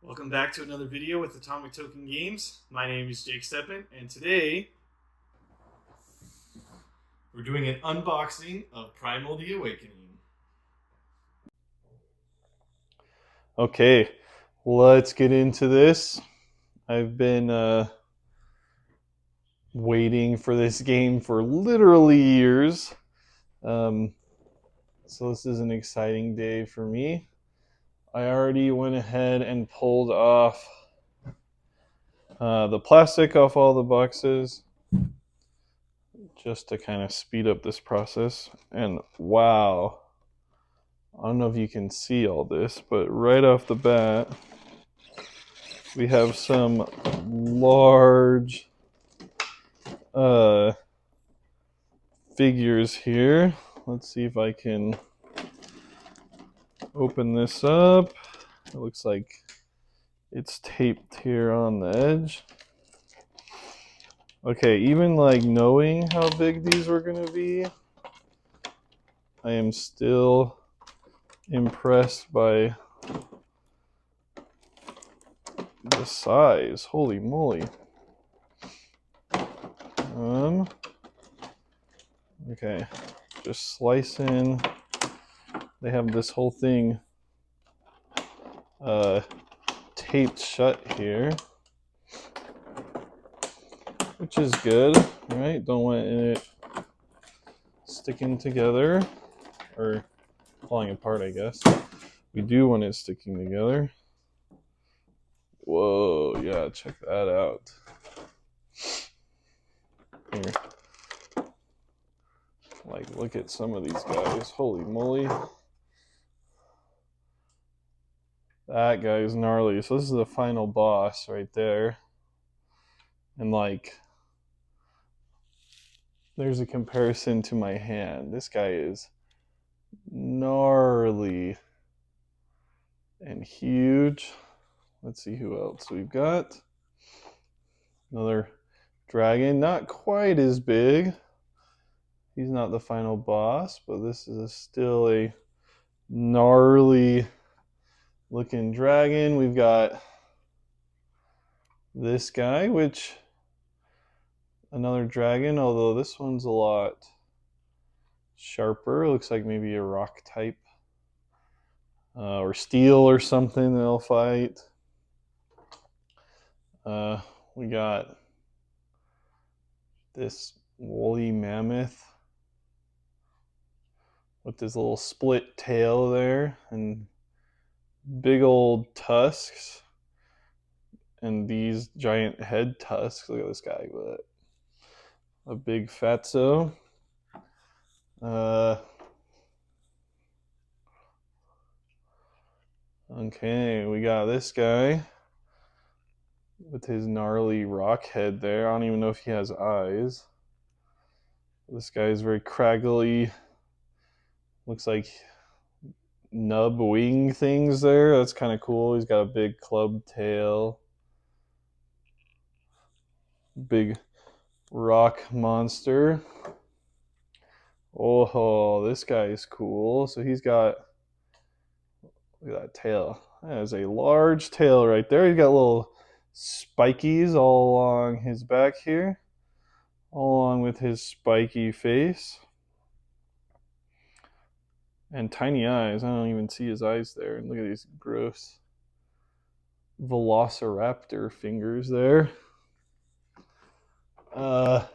Welcome back to another video with Atomic Token Games. My name is Jake Steppen, and today we're doing an unboxing of Primal the Awakening. Okay, let's get into this. I've been waiting for this game for literally years. So this is an exciting day for me. I already went ahead and pulled off the plastic off all the boxes just to kind of speed up this process. And wow, I don't know if you can see all this, but right off the bat, we have some large figures here. Let's see if I can open this up. It looks like it's taped here on the edge. Okay, even like knowing how big these were going to be, I am still impressed by the size. Holy moly. Okay, just slice in. They have this whole thing taped shut here, which is good, right? Don't want it sticking together or falling apart, I guess. We do want it sticking together. Whoa, yeah, check that out. Here. Like, look at some of these guys. Holy moly. That guy is gnarly. So this is the final boss right there. And like, there's a comparison to my hand. This guy is gnarly and huge. Let's see who else we've got. Another dragon, not quite as big. He's not the final boss, but this is still a gnarly looking dragon. We've got this guy, which another dragon, although this one's a lot sharper. Looks like maybe a rock type or steel or something they'll fight. We got this woolly mammoth with this little split tail there and big old tusks and these giant head tusks. Look at this guy with a big fatso. Okay, we got this guy with his gnarly rock head there. I don't even know if he has eyes. This guy is very craggly. Looks like nub wing things there. That's kind of cool. He's got a big club tail. Big rock monster. Oh, this guy is cool. So he's got, look at that tail. That is a large tail right there. He's got little spikies all along his back here, all along with his spiky face. And tiny eyes. I don't even see his eyes there. And look at these gross velociraptor fingers there. Oh,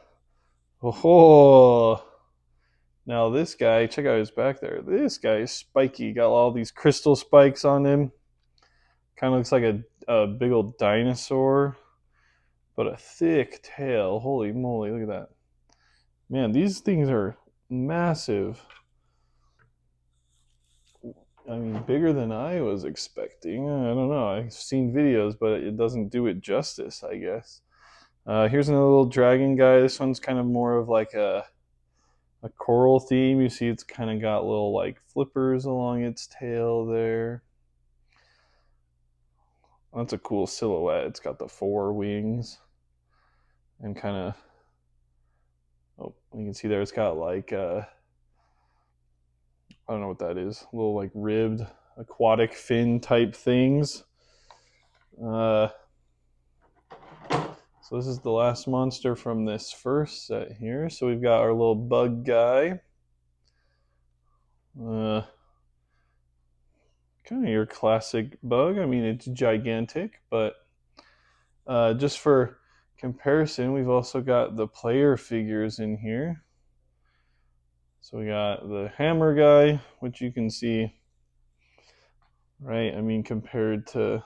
now this guy, check out his back there. This guy is spiky. Got all these crystal spikes on him. Kind of looks like a big old dinosaur, but a thick tail. Holy moly, look at that. Man, these things are massive. I mean, bigger than I was expecting. I don't know. I've seen videos, but it doesn't do it justice, I guess. Here's another little dragon guy. This one's kind of more of like a coral theme. You see it's kind of got little like flippers along its tail there. That's a cool silhouette. It's got the four wings and kind of, oh, you can see there it's got like, I don't know what that is, little like ribbed aquatic fin type things. So this is the last monster from this first set here. So we've got our little bug guy. Kind of your classic bug. I mean, it's gigantic, but just for comparison, we've also got the player figures in here. So we got the hammer guy, which you can see, right? I mean, compared to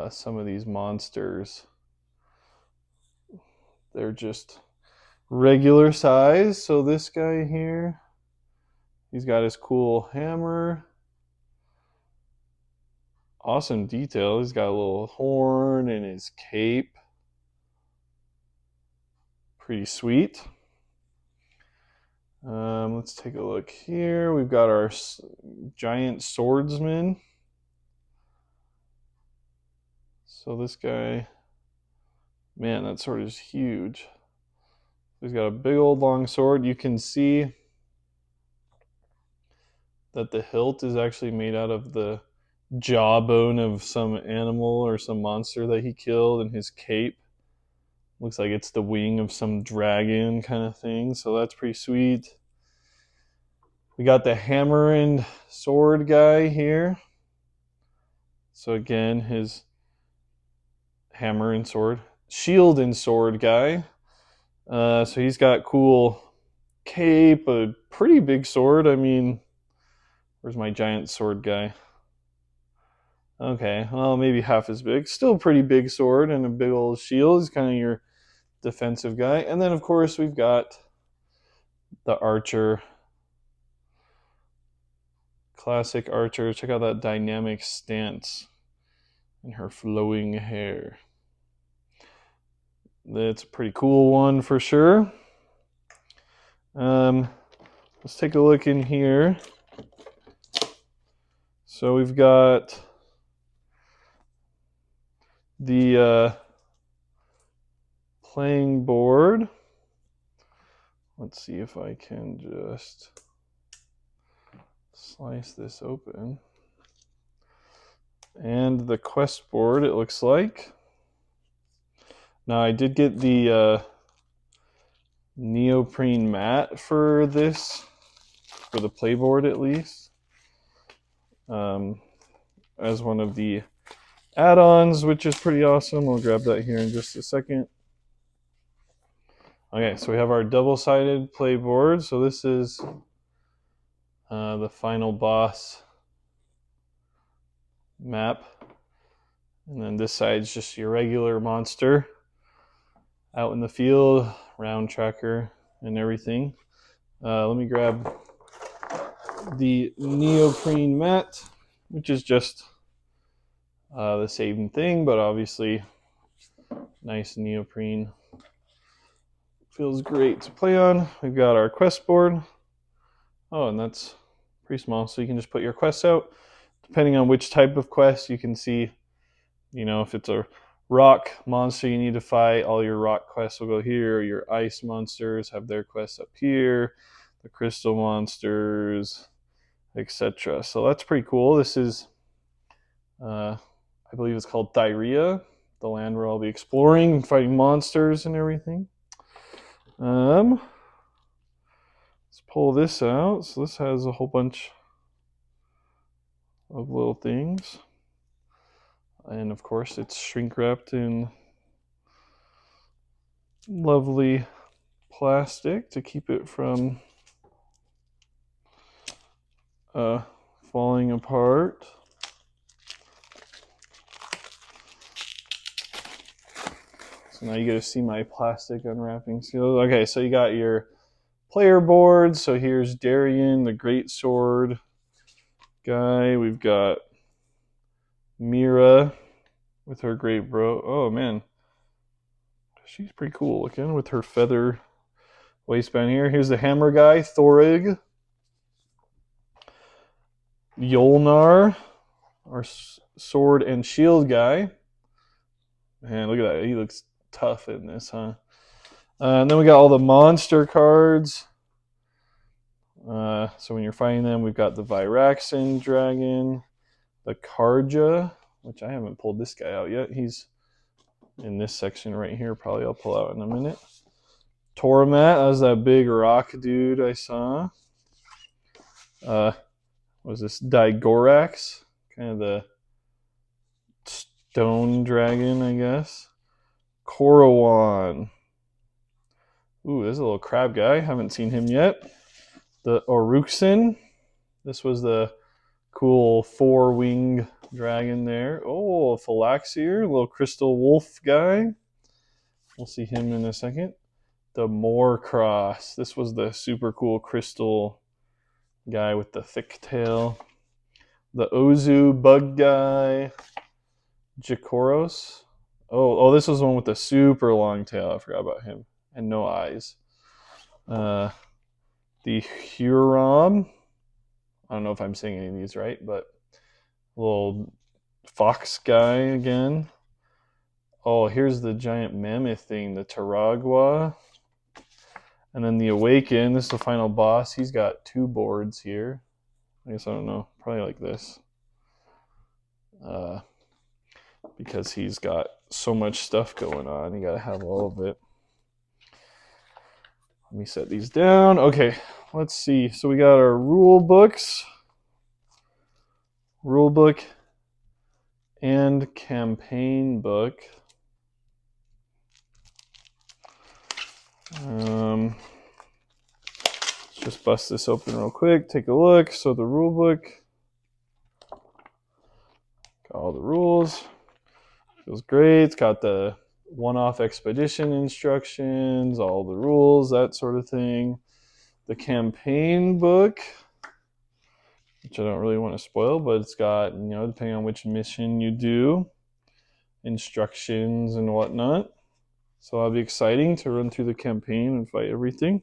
some of these monsters, they're just regular size. So this guy here, he's got his cool hammer. Awesome detail. He's got a little horn in his cape. Pretty sweet. Let's take a look here. We've got our giant swordsman. So this guy, man, that sword is huge. He's got a big old long sword. You can see that the hilt is actually made out of the jawbone of some animal or some monster that he killed, and his cape looks like it's the wing of some dragon kind of thing. So that's pretty sweet. We got the hammer and sword guy here. So again, his hammer and sword, shield and sword guy. So he's got cool cape, a pretty big sword. I mean, where's my giant sword guy? Okay, well, maybe half as big. Still a pretty big sword and a big old shield. He's kind of your defensive guy. And then, of course, we've got the archer. Classic archer. Check out that dynamic stance and her flowing hair. That's a pretty cool one for sure. Let's take a look in here. So we've got the playing board. Let's see if I can just slice this open. And the quest board, it looks like. Now I did get the neoprene mat for this, for the playboard at least, as one of the add-ons, which is pretty awesome. I'll grab that here in just a second. Okay, so we have our double-sided playboard. So this is the final boss map. And then this side's just your regular monster out in the field, round tracker and everything. Let me grab the neoprene mat, which is just the same thing, but obviously nice neoprene. Feels great to play on. We've got our quest board. Oh, and that's pretty small, so you can just put your quests out. Depending on which type of quest, you can see, if it's a rock monster you need to fight, all your rock quests will go here. Your ice monsters have their quests up here. The crystal monsters, etc. So that's pretty cool. This is, I believe it's called Thyrea, the land where I'll be exploring and fighting monsters and everything. Let's pull this out. So this has a whole bunch of little things. And of course it's shrink wrapped in lovely plastic to keep it from falling apart. So now you get to see my plastic unwrapping skills. Okay, so you got your player board. So here's Darien, the great sword guy. We've got Mira with her great bro. Oh man, she's pretty cool looking with her feather waistband here. Here's the hammer guy, Thorig. Yolnar, our sword and shield guy. Man, look at that. He looks tough in this, huh? And then we got all the monster cards. So when you're fighting them, we've got the Vyraxin dragon, the Karja, which I haven't pulled this guy out yet. He's in this section right here. Probably I'll pull out in a minute. Tormat, that was that big rock dude I saw. What was this? Digorax, kind of the stone dragon, I guess. Korowan. Ooh, there's a little crab guy. Haven't seen him yet. The Oruxin. This was the cool 4-wing dragon there. Oh, a Phylaxier, a little crystal wolf guy. We'll see him in a second. The Moorcross. This was the super cool crystal guy with the thick tail. The Ozu bug guy. Jakoros. Oh, this was the one with the super long tail. I forgot about him. And no eyes. The Huron. I don't know if I'm saying any of these right, but little fox guy again. Oh, here's the giant mammoth thing, the Taragua. And then the Awaken. This is the final boss. He's got 2 boards here. I guess I don't know. Probably like this. Because he's got so much stuff going on. You gotta have all of it. Let me set these down. Okay, let's see. So we got our rule books. Rule book and campaign book. Let's just bust this open real quick. Take a look. So the rule book. Got all the rules. Feels great. It's got the one-off expedition instructions, all the rules, that sort of thing. The campaign book, which I don't really want to spoil, but it's got, depending on which mission you do, instructions and whatnot. So that'll be exciting to run through the campaign and fight everything.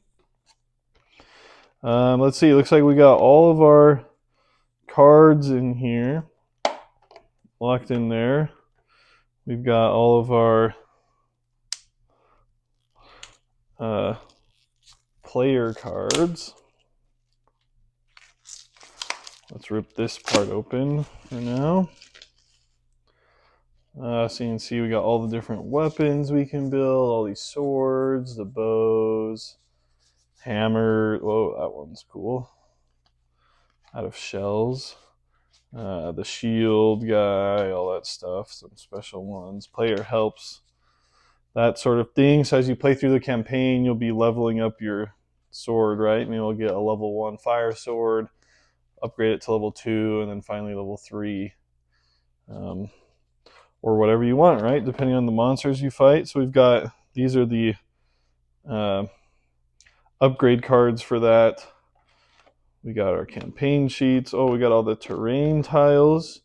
Let's see. It looks like we got all of our cards in here, locked in there. We've got all of our player cards. Let's rip this part open for now. So you can see we got all the different weapons we can build, all these swords, the bows, hammer. Whoa, that one's cool. Out of shells. The shield guy, all that stuff, some special ones. Player helps, that sort of thing. So as you play through the campaign, you'll be leveling up your sword, right? Maybe you'll get a level 1 fire sword, upgrade it to level 2, and then finally level 3. Or whatever you want, right? Depending on the monsters you fight. So we've got, these are the upgrade cards for that. We got our campaign sheets. Oh, we got all the terrain tiles,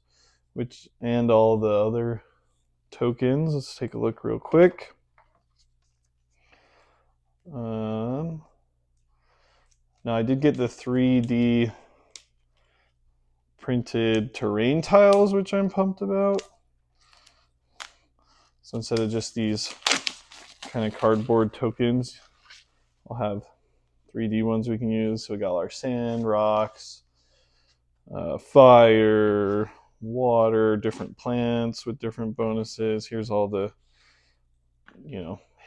and all the other tokens. Let's take a look real quick. Now I did get the 3D printed terrain tiles, which I'm pumped about. So instead of just these kind of cardboard tokens, we'll have 3D ones we can use. So we got our sand, rocks, fire, water, different plants with different bonuses. Here's all the,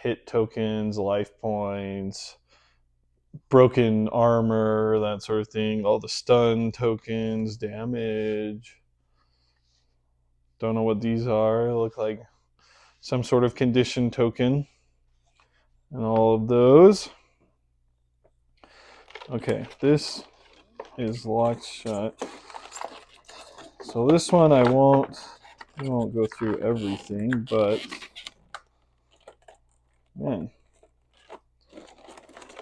hit tokens, life points, broken armor, that sort of thing. All the stun tokens, damage. Don't know what these are. They look like some sort of condition token. And all of those. Okay, this is locked shut. So this one I won't go through everything, but man,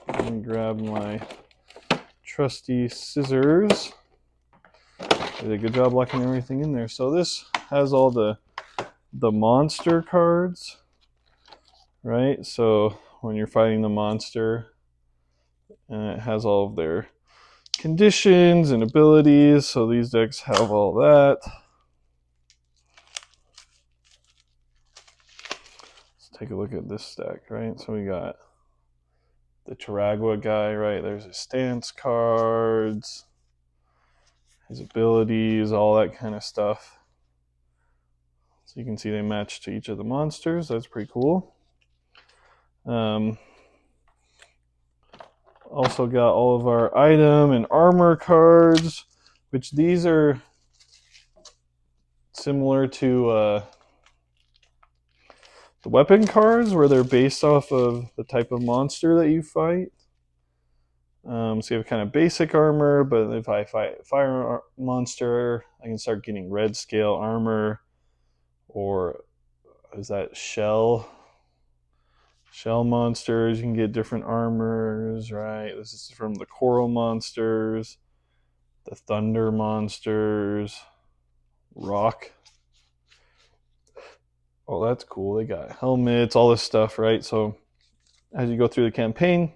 let me grab my trusty scissors. Did a good job locking everything in there. So this has all the monster cards, right? So when you're fighting the monster, and it has all of their conditions and abilities. So these decks have all that. Let's take a look at this stack, right? So we got the Taragua guy, right? There's his stance cards. his abilities, all that kind of stuff. So you can see they match to each of the monsters. That's pretty cool. Also got all of our item and armor cards, which these are similar to the weapon cards, where they're based off of the type of monster that you fight. So you have kind of basic armor, but if I fight a fire monster, I can start getting red scale armor, or is that shell monsters? You can get different armors, right? This is from the coral monsters, the thunder monsters, rock. Oh, that's cool. They got helmets, all this stuff, right? So as you go through the campaign,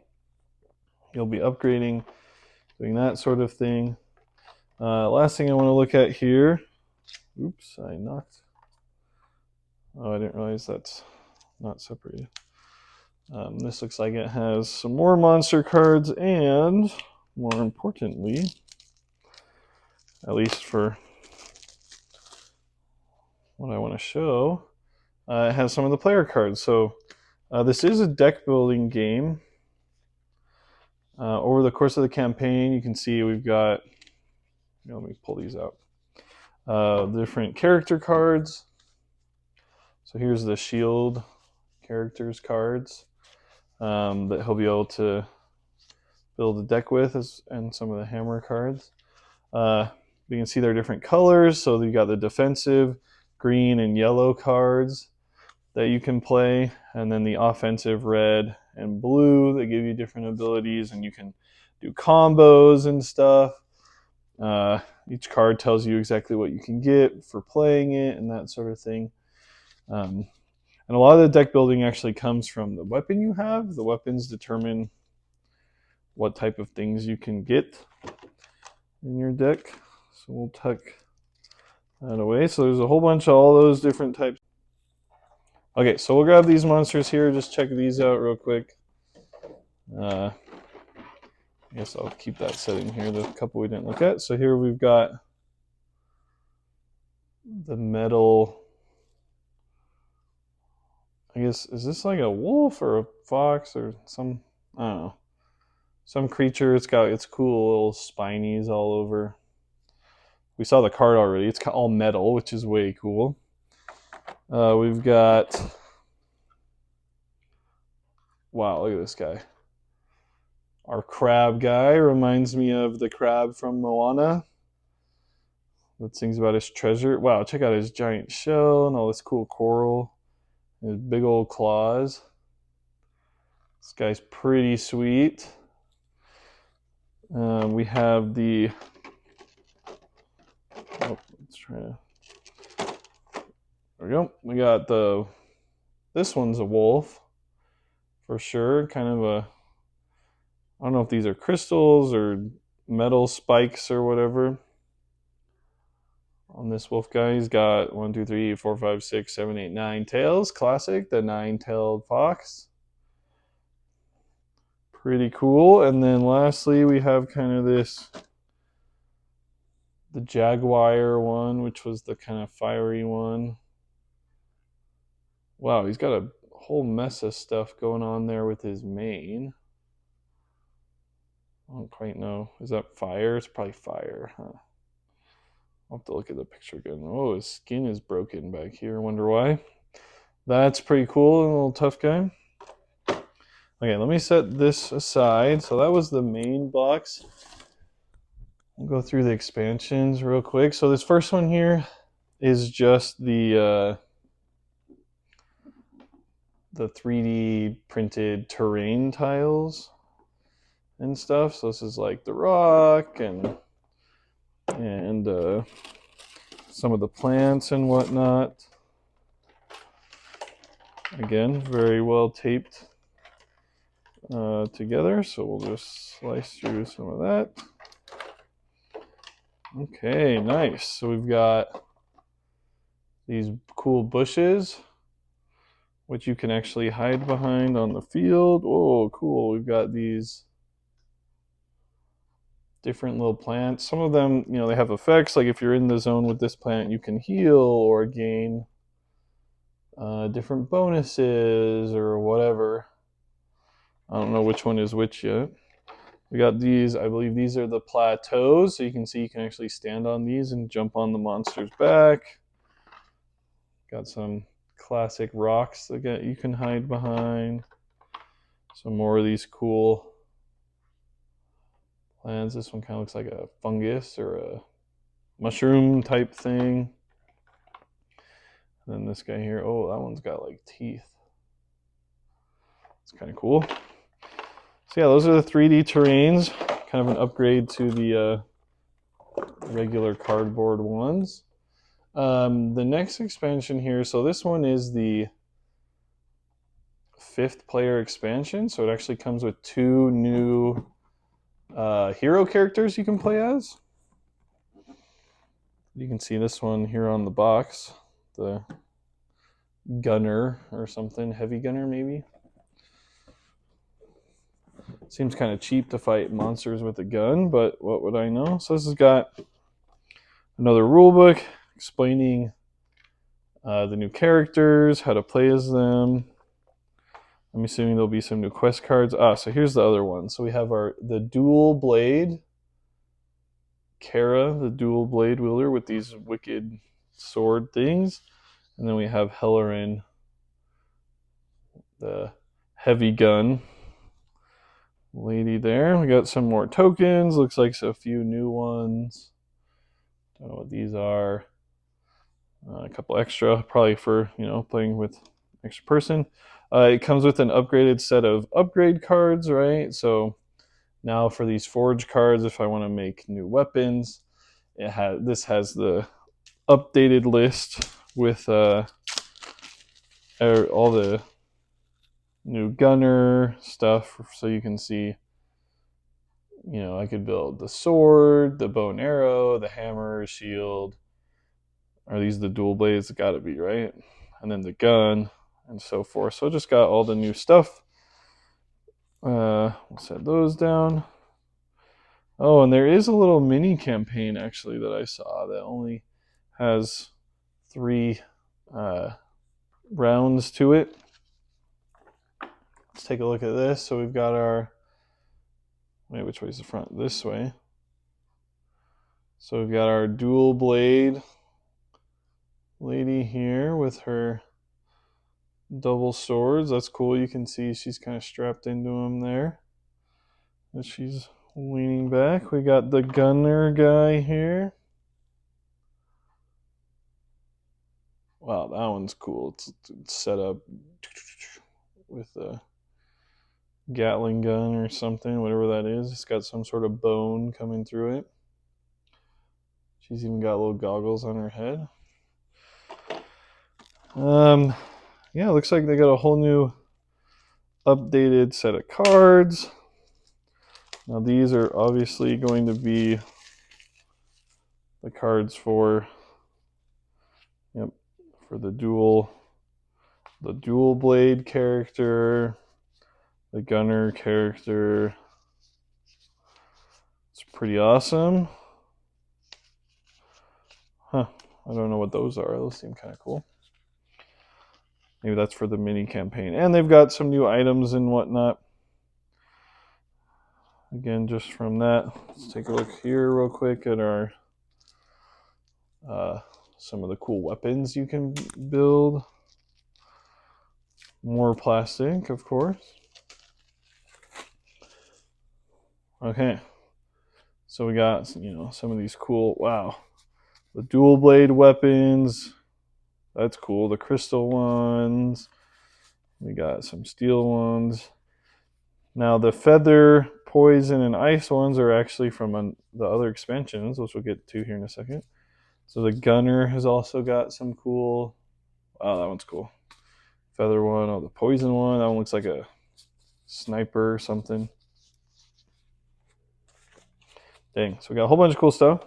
you'll be upgrading, doing that sort of thing. Last thing I want to look at here. Oops, I knocked. Oh, I didn't realize that's not separated. This looks like it has some more monster cards, and more importantly, at least for what I want to show, it has some of the player cards. So this is a deck building game. Over the course of the campaign, you can see we've got, let me pull these out, different character cards. So here's the shield characters cards that he'll be able to build a deck with, and some of the hammer cards. You can see they're different colors. So you got the defensive green and yellow cards that you can play, and then the offensive red and blue that give you different abilities, and you can do combos and stuff. Each card tells you exactly what you can get for playing it and that sort of thing. And a lot of the deck building actually comes from the weapon you have. The weapons determine what type of things you can get in your deck. So we'll tuck that away. So there's a whole bunch of all those different types. Okay, so we'll grab these monsters here. Just check these out real quick. I guess I'll keep that set in here, the couple we didn't look at. So here we've got the metal. I guess, is this like a wolf or a fox or some, I don't know, some creature. It's got its cool little spinies all over. We saw the card already. It's all metal, which is way cool. We've got, wow, look at this guy. Our crab guy reminds me of the crab from Moana that sings about his treasure. Wow, check out his giant shell and all this cool coral and his big old claws. This guy's pretty sweet. We have the, let's try to, there we go. We got this one's a wolf for sure. Kind of a, I don't know if these are crystals or metal spikes or whatever. On this wolf guy, he's got 1, 2, 3, 4, 5, 6, 7, 8, 9 tails. Classic, the 9-tailed fox. Pretty cool. And then lastly, we have kind of this, the jaguar one, which was the kind of fiery one. Wow, he's got a whole mess of stuff going on there with his mane. I don't quite know. Is that fire? It's probably fire, huh? I'll have to look at the picture again. Oh, his skin is broken back here. Wonder why. That's pretty cool. A little tough guy. Okay, let me set this aside. So that was the main box. We'll go through the expansions real quick. So this first one here is just the 3D printed terrain tiles and stuff. So this is like the rock and some of the plants and whatnot. Again, very well taped together. So we'll just slice through some of that. Okay, nice. So we've got these cool bushes, which you can actually hide behind on the field. Oh, cool. We've got these different little plants. Some of them, they have effects. Like if you're in the zone with this plant, you can heal or gain different bonuses or whatever. I don't know which one is which yet. We got these. I believe these are the plateaus. So you can see you can actually stand on these and jump on the monster's back. Got some classic rocks that you can hide behind. Some more of these cool plants. This one kind of looks like a fungus or a mushroom type thing. And then this guy here, oh, that one's got like teeth. It's kind of cool. So yeah, those are the 3D terrains. Kind of an upgrade to the regular cardboard ones. The next expansion here, so this one is the 5th player expansion. So it actually comes with 2 new hero characters you can play as. You can see this one here on the box, the gunner or something, heavy gunner maybe. Seems kind of cheap to fight monsters with a gun, but what would I know? So this has got another rule book explaining the new characters, how to play as them. I'm assuming there'll be some new quest cards. So here's the other one. So we have the dual blade Kara, the dual blade wielder with these wicked sword things. And then we have Hellerin, the heavy gun lady there. We got some more tokens. Looks like a few new ones. Don't know what these are. A couple extra, probably for playing with extra person. It comes with an upgraded set of upgrade cards, right? So now for these forge cards, if I want to make new weapons, this has the updated list with all the new gunner stuff, so you can see. I could build the sword, the bow and arrow, the hammer, shield. Are these the dual blades? It's got to be, right? And then the gun and so forth. So I just got all the new stuff. We'll set those down. Oh, and there is a little mini campaign actually that I saw that only has 3 rounds to it. Let's take a look at this. So we've got wait, which way is the front? This way. So we've got our dual blade lady here with her double swords. That's cool. You can see she's kind of strapped into them there. And she's leaning back. We got the gunner guy here. Wow, that one's cool. It's set up with a Gatling gun or something, whatever that is. It's got some sort of bone coming through it. She's even got little goggles on her head. Yeah, looks like they got a whole new updated set of cards. Now these are obviously going to be the cards for the dual blade character, the gunner character. It's pretty awesome. I don't know what those are. Those seem kind of cool. Maybe that's for the mini campaign. And they've got some new items and whatnot. Again, just from that, let's take a look here real quick at our some of the cool weapons you can build. More plastic, of course. Okay, so we got some of these cool. Wow, the dual blade weapons. That's cool. The crystal ones. We got some steel ones. Now the feather, poison, and ice ones are actually from the other expansions, which we'll get to here in a second. So the gunner has also got some cool. Wow, that one's cool. Feather one. Oh, the poison one. That one looks like a sniper or something. Dang. So we got a whole bunch of cool stuff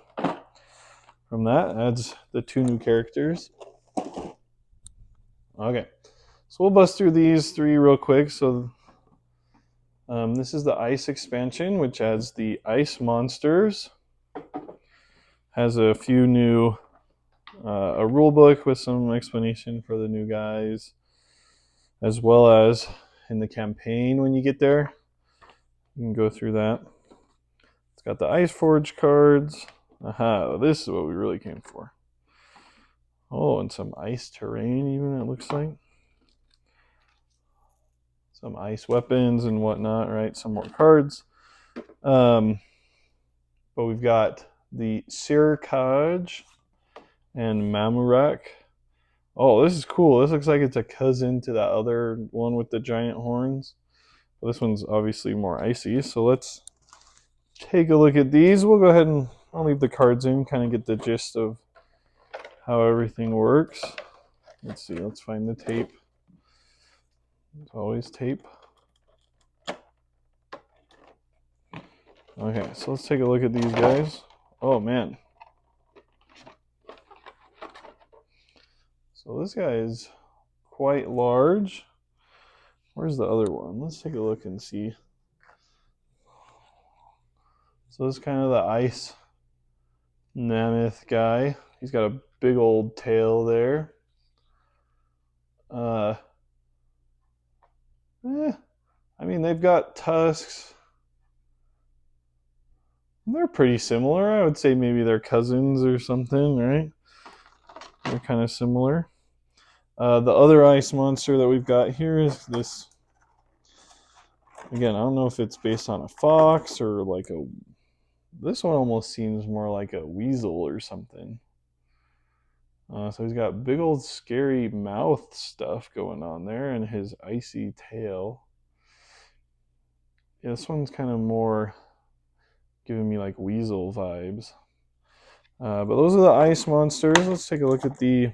from that. Adds the 2 new characters. Okay. So we'll bust through these 3 real quick. So This is the ice expansion, which adds the ice monsters. Has a few new, a rule book with some explanation for the new guys, as well as in the campaign when you get there. You can go through that. It's got the Ice Forge cards. Aha, this is what we really came for. Oh, and some ice terrain even, it looks like. Some ice weapons and whatnot, right? Some more cards. But we've got the Sirkaj and Mamurak. Oh, this is cool. This looks like it's a cousin to that other one with the giant horns. Well, this one's obviously more icy, so let's take a look at these. We'll go ahead and I'll leave the cards in, kind of get the gist of how everything works. Let's see, let's find the tape. There's always tape. Okay, so let's take a look at these guys. Oh man. So this guy is quite large. Where's the other one? Let's take a look and see. So this is kind of the ice mammoth guy. He's got a big old tail there. I mean, they've got tusks. They're pretty similar. I would say maybe they're cousins or something, right? They're kind of similar. The other ice monster that we've got here is this. Again, I don't know if it's based on a fox or like a. This one almost seems more like a weasel or something. So he's got big old scary mouth stuff going on there and his icy tail. Yeah, this one's kind of more giving me like weasel vibes. But those are the ice monsters. Let's take a look at the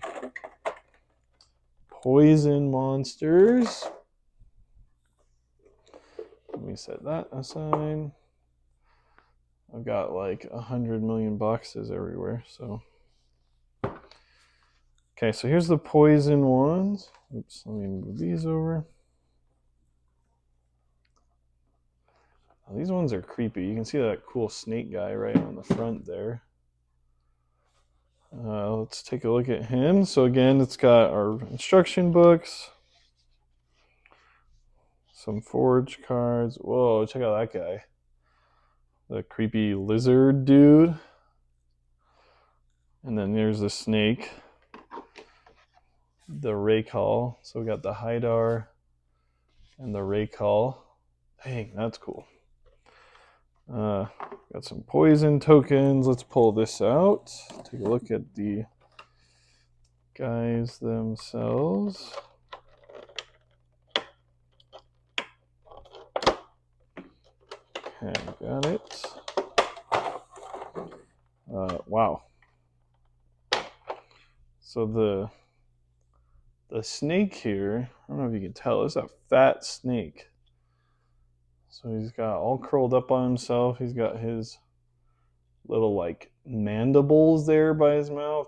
poison monsters. Let me set that aside. I've got like 100 million boxes everywhere, so. Okay, so here's the poison ones. Oops, let me move these over. Oh, these ones are creepy. You can see that cool snake guy right on the front there. Let's take a look at him. So again, it's got our instruction books, some forge cards. Whoa, check out that guy. The creepy lizard dude. And then there's the snake. The Raycall. So we got the Hydar and the Raycall. Dang, that's cool. Got some poison tokens. Let's pull this out. Take a look at the guys themselves. Okay, got it. Wow. So the snake here, I don't know if you can tell, it's a fat snake. So he's got all curled up on himself. He's got his little like mandibles there by his mouth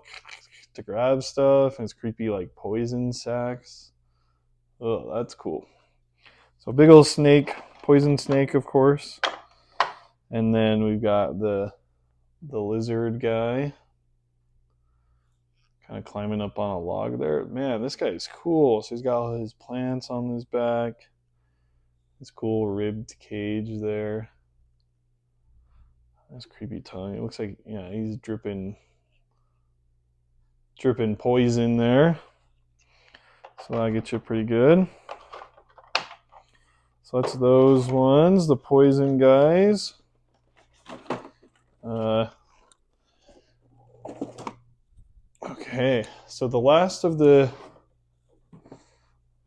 to grab stuff, and his creepy like poison sacs. Oh, that's cool. So big old snake, poison snake, of course. And then we've got the lizard guy kind of climbing up on a log there. Man, this guy is cool. So he's got all his plants on his back. His cool ribbed cage there. That's creepy tongue. It looks like, yeah, he's dripping poison there. So that'll get you pretty good. So that's those ones, the poison guys. Okay, so the last of the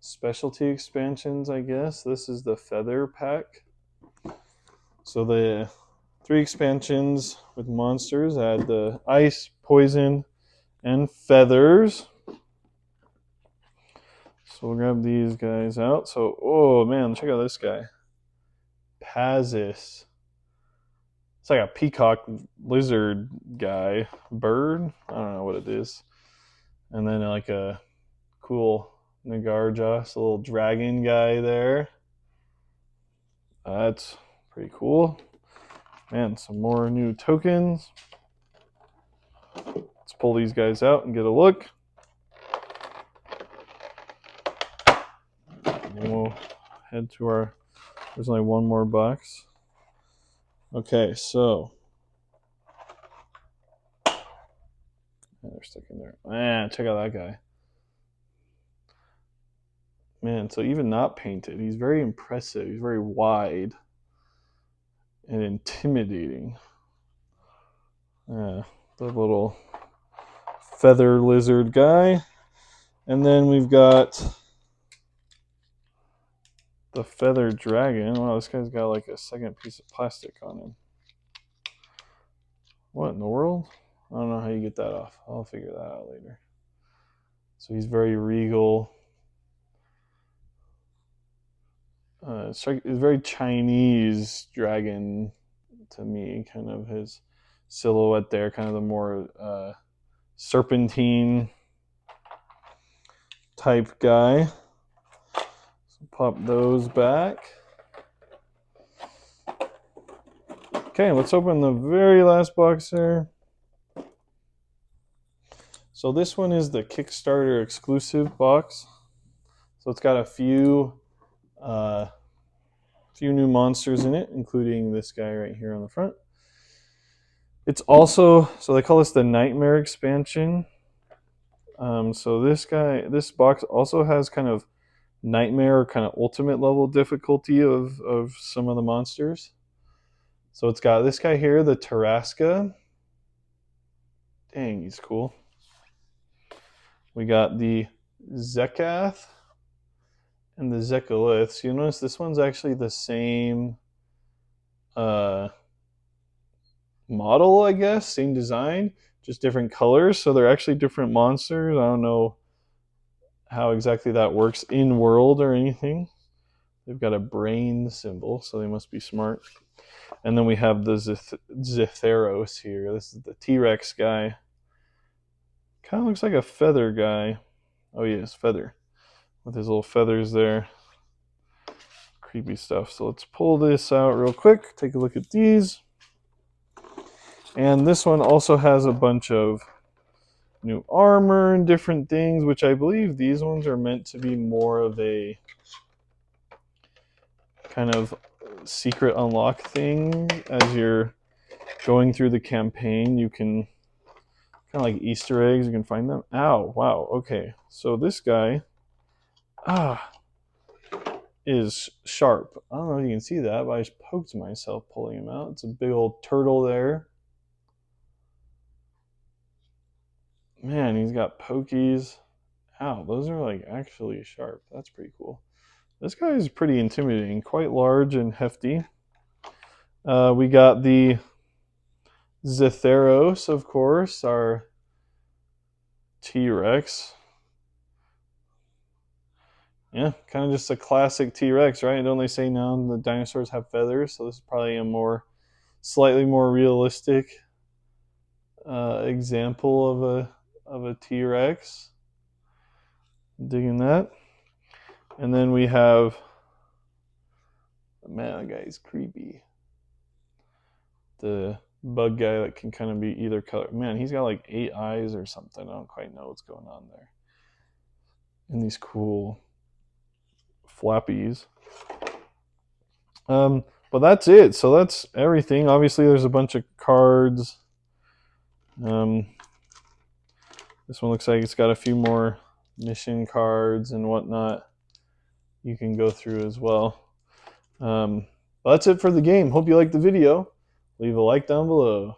specialty expansions, I guess. This is the feather pack. So the 3 expansions with monsters add the ice, poison, and feathers. So we'll grab these guys out. So, oh man, check out this guy. Pazis. It's like a peacock lizard guy. Bird? I don't know what it is. And then like a cool Nagarja, a little dragon guy there. That's pretty cool. Man, some more new tokens. Let's pull these guys out and get a look. And we'll head to our... There's only one more box. Okay, so... they're stuck in there. Man, check out that guy. Man, so even not painted, he's very impressive. He's very wide and intimidating. Yeah, the little feather lizard guy. And then we've got the feather dragon. Wow, this guy's got like a second piece of plastic on him. What in the world? I don't know how you get that off. I'll figure that out later. So he's very regal. It's very Chinese dragon to me, kind of his silhouette there, kind of the more serpentine type guy. So pop those back. Okay, let's open the very last box here. So this one is the Kickstarter exclusive box. So it's got a few new monsters in it, including this guy right here on the front. It's also, so they call this the Nightmare expansion. So this box also has kind of Nightmare, kind of ultimate level difficulty of some of the monsters. So it's got this guy here, the Tarrasca. Dang, he's cool. We got the Zekath and the Zekalith. So you notice this one's actually the same model, I guess, same design, just different colors. So they're actually different monsters. I don't know how exactly that works in world or anything. They've got a brain symbol, so they must be smart. And then we have the Zetheros here. This is the T-Rex guy. Kind of looks like a feather guy. Oh yes, feather. With his little feathers there. Creepy stuff. So let's pull this out real quick. Take a look at these. And this one also has a bunch of new armor and different things, which I believe these ones are meant to be more of a kind of secret unlock thing. As you're going through the campaign, you can kind of like Easter eggs, you can find them. Ow, wow, okay. So this guy is sharp. I don't know if you can see that, but I just poked myself pulling him out. It's a big old turtle there. Man, he's got pokies. Ow, those are like actually sharp. That's pretty cool. This guy is pretty intimidating, quite large and hefty. We got the Zetheros, of course, our T-Rex. Yeah, kind of just a classic T-Rex, right? Don't they say now the dinosaurs have feathers? So this is probably a slightly more realistic example of a T-Rex. Digging that. And then we have, man, that guy is creepy. The bug guy that can kind of be either color. Man, he's got like 8 eyes or something. I don't quite know what's going on there. And these cool flappies. But that's it. So that's everything. Obviously, there's a bunch of cards. This one looks like it's got a few more mission cards and whatnot you can go through as well. But that's it for the game. Hope you liked the video. Leave a like down below.